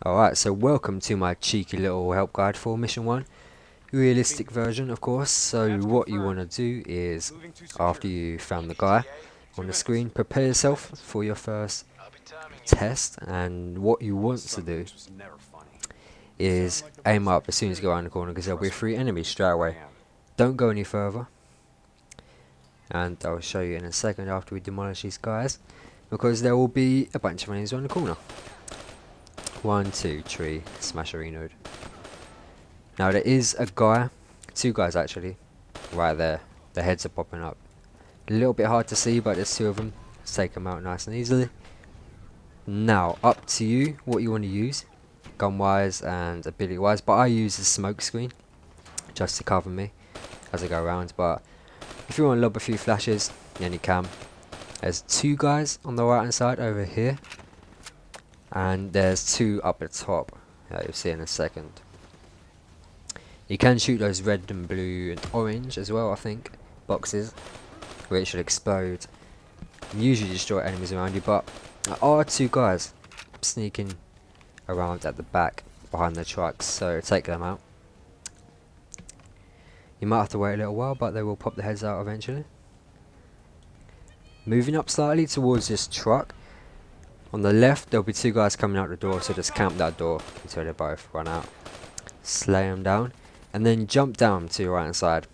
Alright, so welcome to my cheeky little help guide for mission 1. Realistic version, of course. So what you want to do is, after you found the guy on the screen, prepare yourself for your first test. And what you want to do is aim up as soon as you go around the corner, because there'll be 3 enemies straight away. Don't go any further. And I'll show you in a second after we demolish these guys, because there will be a bunch of enemies around the corner. 1, 2, 3, smash a renode. Now there is a guy, 2 guys actually, right there. Their heads are popping up. A little bit hard to see, but there's 2 of them. Let's take them out nice and easily. Now, up to you what you want to use, gun wise and ability wise, but I use the smoke screen just to cover me as I go around. But if you want to lob a few flashes, then you can. There's 2 guys on the right hand side over here, and there's 2 up at the top that you'll see in a second. You can shoot those red and blue and orange as well, I think, boxes, where it should explode and usually destroy enemies around you. But there are 2 guys sneaking around at the back behind the trucks, so take them out. You might have to wait a little while, but they will pop their heads out eventually. Moving up slightly towards this truck, on the left there'll be 2 guys coming out the door, so just camp that door until they both run out. Slay them down, and then jump down to your right hand side.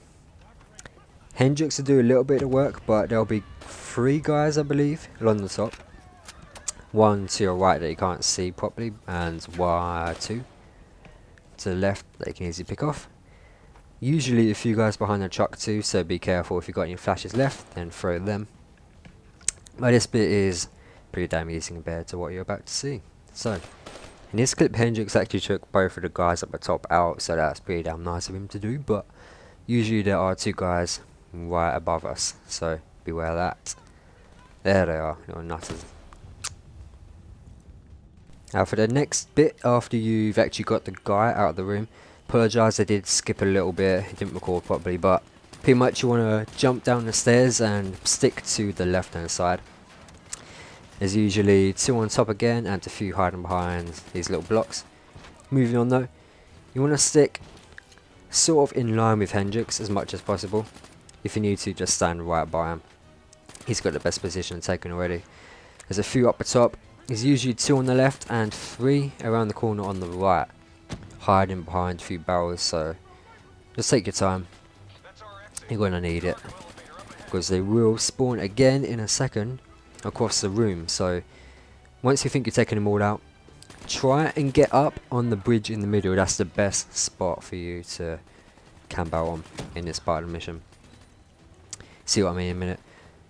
Hendrix will do a little bit of work, but there'll be 3 guys, I believe, along the top. 1 to your right that you can't see properly, and 2 to the left that you can easily pick off. Usually a few guys behind the truck too, so be careful. If you've got any flashes left, then throw them. But this bit is pretty damn easy compared to what you're about to see. So, in this clip, Hendrix actually took both of the guys up the top out, so that's pretty damn nice of him to do. But usually there are 2 guys right above us, so beware of that. There they are, little nutters. Now for the next bit, after you've actually got the guy out of the room, apologise, I did skip a little bit, it didn't record properly, but pretty much you want to jump down the stairs and stick to the left hand side. There's usually 2 on top again and a few hiding behind these little blocks. Moving on though, you want to stick sort of in line with Hendrix as much as possible. If you need to, just stand right by him. He's got the best position taken already. There's a few up the top. There's usually 2 on the left and 3 around the corner on the right, hiding behind a few barrels, so just take your time. You're going to need it, because they will spawn again in a second across the room. So once you think you're taking them all out, try and get up on the bridge in the middle. That's the best spot for you to camp out on in this part of the mission. See what I mean in a minute.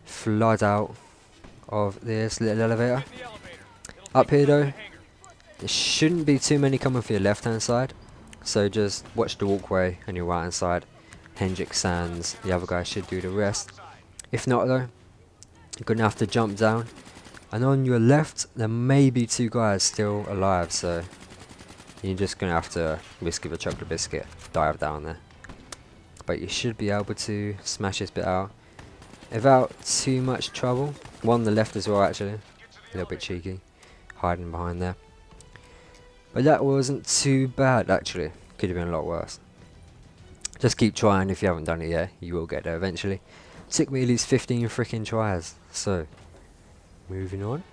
Flood out of this little elevator. Up here though, there shouldn't be too many coming for your left hand side, so just watch the walkway on your right hand side. Hendrix and the other guy should do the rest. If not though, you're going to have to jump down, and on your left there may be 2 guys still alive, so you're just going to have to risk of a chocolate biscuit, dive down there. But you should be able to smash this bit out without too much trouble. 1 on the left as well actually, a little bit cheeky, hiding behind there. But that wasn't too bad actually, could have been a lot worse. Just keep trying. If you haven't done it yet, you will get there eventually. Took me at least 15 freaking tries. So, moving on.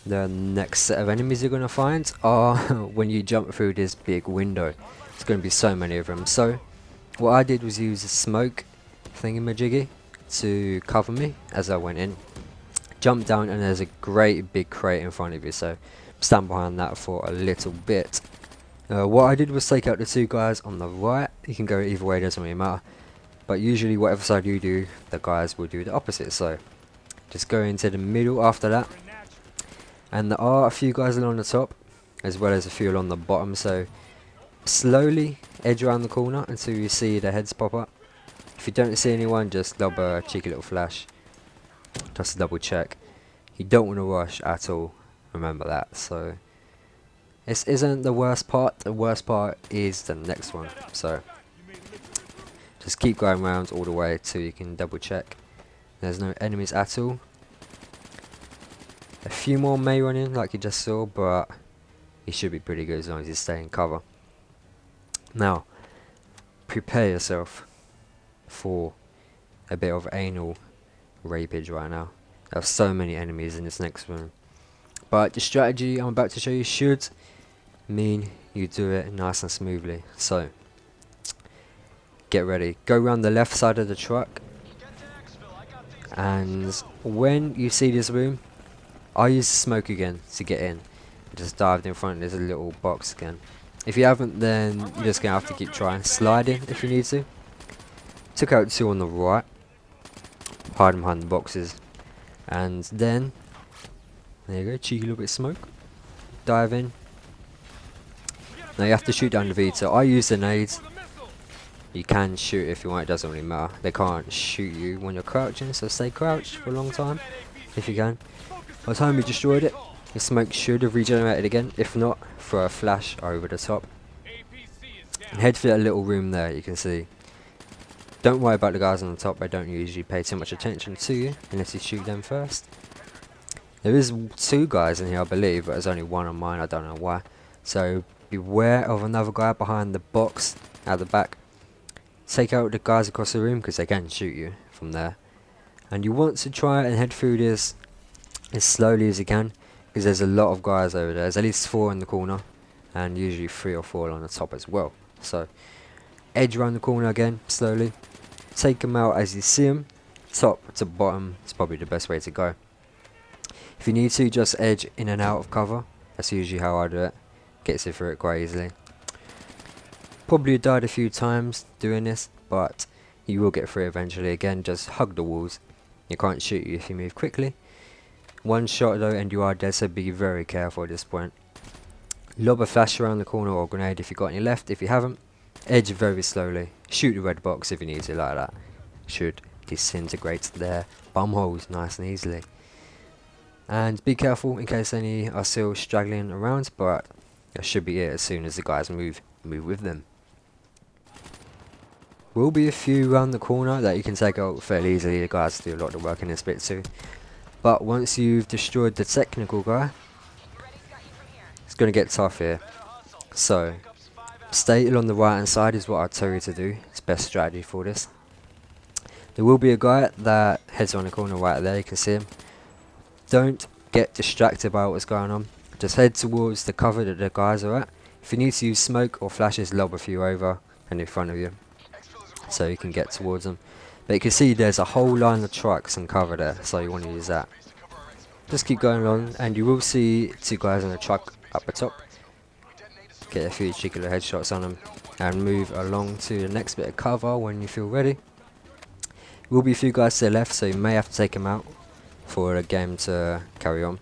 The next set of enemies you're going to find are when you jump through this big window. There's going to be so many of them. So, what I did was use a smoke thingamajiggy to cover me as I went in. Jump down, and there's a great big crate in front of you, so stand behind that for a little bit. What I did was take out the 2 guys on the right. You can go either way, doesn't really matter, but usually whatever side you do, the guys will do the opposite, so just go into the middle after that. And there are a few guys along the top as well as a few along the bottom, so slowly edge around the corner until you see the heads pop up. If you don't see anyone, just lob a cheeky little flash just to double check. You don't want to rush at all, remember that. So this isn't the worst part. The worst part is the next one, so just keep going around all the way till you can double check there's no enemies at all. A few more may run in like you just saw, but he should be pretty good as long as you stay in cover. Now, prepare yourself for a bit of anal rapage right now. There's so many enemies in this next room. But the strategy I'm about to show you should mean you do it nice and smoothly. So, get ready. Go around the left side of the truck. And when you see this room, I use smoke again to get in. Just dived in front, there's a little box again. If you haven't, then you're just going to have to keep trying. Slide in if you need to. Took out 2 on the right. Hide them behind the boxes. And then, there you go, cheeky little bit of smoke. Dive in. Now you have to shoot down the Vita. I use the nades. You can shoot if you want, it doesn't really matter. They can't shoot you when you're crouching, so stay crouched for a long time if you can. By the time you destroyed it, the smoke should have regenerated again. If not, throw a flash over the top. And head for that little room there, you can see. Don't worry about the guys on the top, they don't usually pay too much attention to you unless you shoot them first. There is 2 guys in here I believe, but there's only 1 on mine, I don't know why. So beware of another guy behind the box at the back. Take out the guys across the room because they can shoot you from there. And you want to try and head through this as slowly as you can, because there's a lot of guys over there. There's at least 4 in the corner, and usually 3 or 4 on the top as well. So edge around the corner again, slowly. Take them out as you see them. Top to bottom is probably the best way to go. If you need to, just edge in and out of cover. That's usually how I do it. Gets you through it quite easily. Probably died a few times doing this, but you will get through eventually. Again, just hug the walls. You can't shoot you if you move quickly. 1 shot though and you are dead, so be very careful at this point. Lob a flash around the corner or grenade if you've got any left. If you haven't, edge very slowly. Shoot the red box if you need to, like that. Should disintegrate their bum holes nice and easily. And be careful in case any are still straggling around, but that should be it as soon as the guys move with them. Will be a few around the corner that you can take out fairly easily. The guys do a lot of work in this bit too. But once you've destroyed the technical guy, it's going to get tough here. So, stay along the right hand side is what I tell you to do. It's best strategy for this. There will be a guy that heads on the corner right there, you can see him. Don't get distracted by what's going on. Just head towards the cover that the guys are at. If you need to use smoke or flashes, lob a few over and in front of you, so you can get towards them. But you can see there's a whole line of trucks and cover there, so you want to use that. Just keep going on and you will see 2 guys in a truck up the top. Get a few cheeky little headshots on them and move along to the next bit of cover when you feel ready. There will be a few guys to the left, so you may have to take them out for the game to carry on.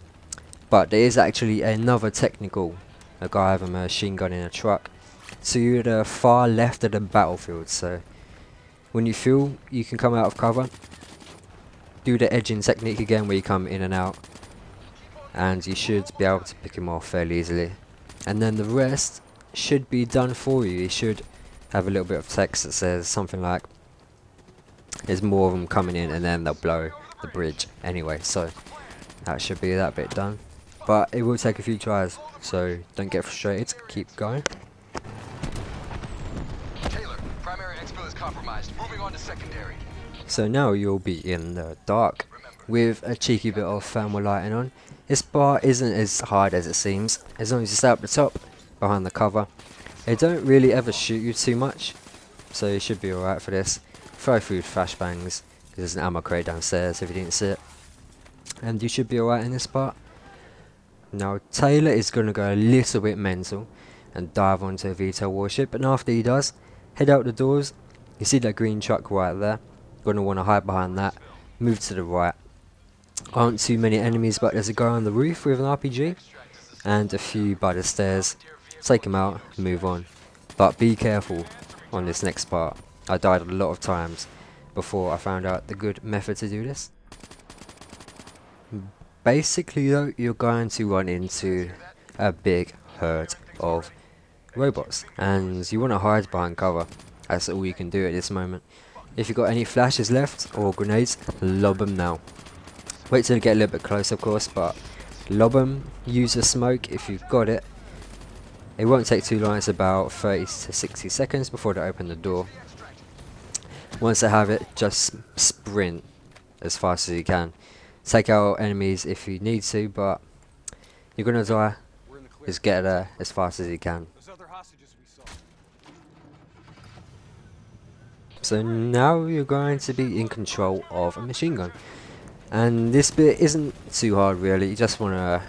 But there is actually another technical, a guy with a machine gun in a truck, to the far left of the battlefield. So when you feel you can come out of cover, do the edging technique again where you come in and out, and you should be able to pick him off fairly easily. And then the rest should be done for you. You should have a little bit of text that says something like, there's more of them coming in, and then they'll blow the bridge anyway. So that should be that bit done. But it will take a few tries, so don't get frustrated, keep going. Taylor, primary exfil is compromised. Moving on to secondary. So now you'll be in the dark with a cheeky bit of thermal lighting on. This bar isn't as hard as it seems, as long as you stay up the top, behind the cover. They don't really ever shoot you too much, so you should be alright for this. Throw through flashbangs, because there's an ammo crate downstairs if you didn't see it. And you should be alright in this part. Now Taylor is going to go a little bit mental and dive onto a VTOL warship, and after he does, head out the doors. You see that green truck right there, going to want to hide behind that, move to the right. Aren't too many enemies, but there's a guy on the roof with an RPG and a few by the stairs. Take him out, move on, but be careful on this next part. I died a lot of times before I found out the good method to do this. Basically though, you're going to run into a big herd of robots, and you want to hide behind cover. That's all you can do at this moment. If you've got any flashes left or grenades, lob them now. Wait till you get a little bit close, of course, but lob them, use a smoke if you've got it. It won't take too long, it's about 30 to 60 seconds before they open the door. Once they have it, just sprint as fast as you can. Take out enemies if you need to, but you're gonna die. Just get there as fast as you can. So now you're going to be in control of a machine gun. And this bit isn't too hard really, you just want to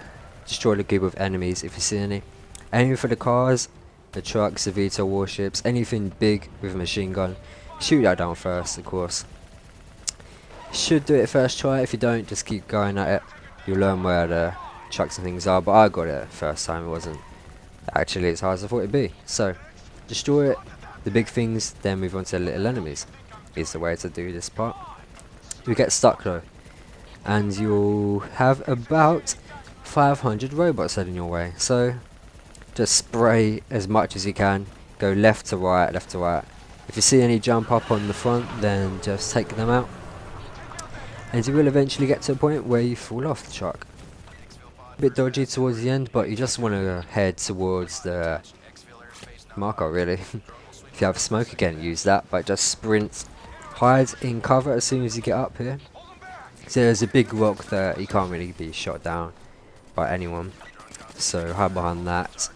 destroy the group of enemies if you see any. Aim for the cars, the trucks, the VTOL warships, anything big with a machine gun. Shoot that down first, of course. Should do it first try, if you don't just keep going at it. You'll learn where the trucks and things are, but I got it first time, it wasn't actually as hard as I thought it'd be. So, destroy it, the big things, then move on to the little enemies. Is the way to do this part. You get stuck though, and you'll have about 500 robots heading your way. So, just spray as much as you can, go left to right, left to right. If you see any jump up on the front, then just take them out. And you will eventually get to a point where you fall off the truck. A bit dodgy towards the end, but you just want to head towards the marker really. If you have smoke again, use that, but just sprint. Hide in cover as soon as you get up here. So there's a big rock there, you can't really be shot down by anyone. So hide behind that.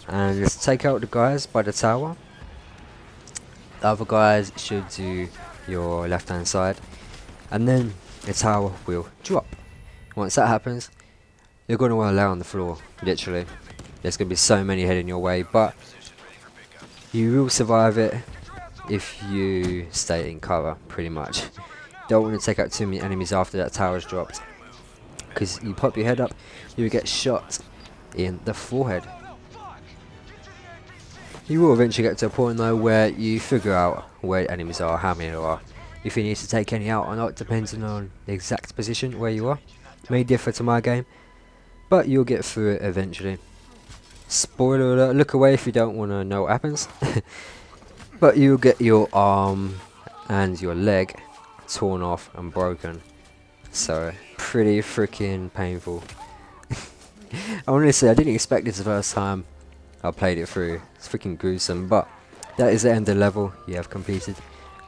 And just take out the guys by the tower. The other guys should do your left hand side. And then the tower will drop. Once that happens, you're going to want to lay on the floor, literally. There's going to be so many heading your way, but you will survive it if you stay in cover, pretty much. Don't want to take out too many enemies after that tower's dropped, because you pop your head up, you will get shot in the forehead. You will eventually get to a point though where you figure out where enemies are, how many there are. If you need to take any out or not, depending on the exact position where you are. May differ to my game, but you'll get through it eventually. Spoiler alert, look away if you don't want to know what happens. But you'll get your arm and your leg torn off and broken. So, pretty freaking painful. Honestly, I didn't expect this the first time I played it through. It's freaking gruesome, but that is the end of the level. You have completed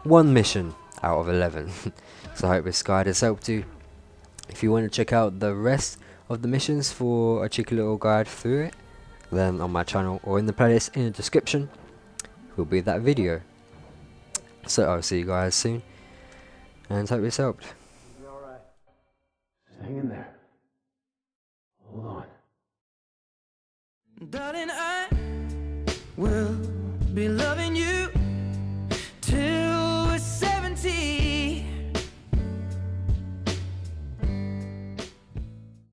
one mission out of 11. So I hope this guide has helped you. If you want to check out the rest of the missions for a cheeky little guide through it, then on my channel or in the playlist in the description will be that video. So I'll see you guys soon, and hope this helped. Alright. Just hang in there. Hold on. Darling, I will be loving you